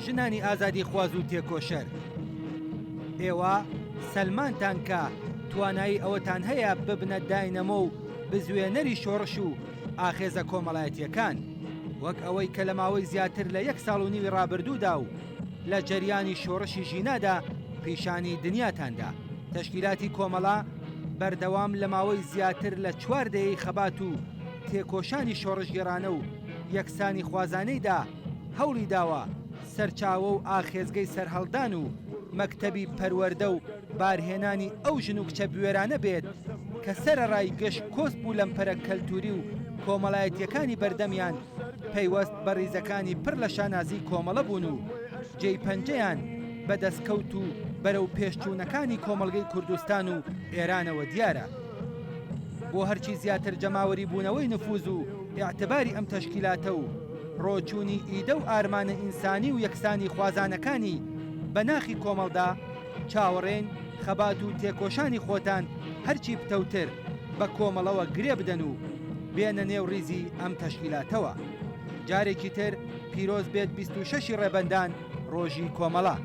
ژنانی ئازادی خواز و تێکۆشەر. ئێوە سەلمانتان کە توانایی ئەوەتان هەیە ببنە داینەمە و بزوێنەری شۆڕش و ئاخێزە کۆمەڵایەتیەکان، وەک ئەوەی کە لە ماوەی زیاتر لە 1 ساڵ و نیوی ڕابردوودا و لە جەریانی شۆڕشی ژینادا پیشانی دنیاتاندا. تەشکیلاتی کۆمەڵا بەردەوام لە ماوەی زیاتر لە 4 دەیەی خەبات و تێکۆشانی شۆڕشگەرانە و یەکسانی خوازانەیدا هەوڵی داوە سەرچاوە و ئاخێزگەی سەرهەڵدان و مەکتەبی پەروەردە و بارهێنانی ئەو ژن و کچە بوێرانە بێت کە سەرەڕای گەشت کۆست بوو لەمپەرە کەلتوری و کۆمەڵایەتیەکانی بەردەمیان پەیوەست بە ڕیزەکانی پڕ لە شانازی کۆمەڵە بوون و جێی پەنجەیان بەدەستکەوت و بەرەو پێشچوونەکانی کۆمەڵگەی کوردستان و ئێرانەوە دیارە. بۆ هەرچی زیاتر جەماوەری بوونەوەی نفوز و ئیعتباری ئەم تەشکیلاتە و ڕۆچوونی ئیدە و ئارمانە ئینسانی و یەکسانی خوازانەکانی بە ناخی کۆمەڵدا چاوەڕێن خەبات و تێکۆشانی خۆتان هەرچی پتەوتر بە کۆمەڵەوە گرێ بدەن و بێنە نێو ڕیزی ئەم تەشکیلاتەوە. جارێکی تر پیرۆز بێت 26 ڕێبەندان ڕۆژی کۆمەڵە.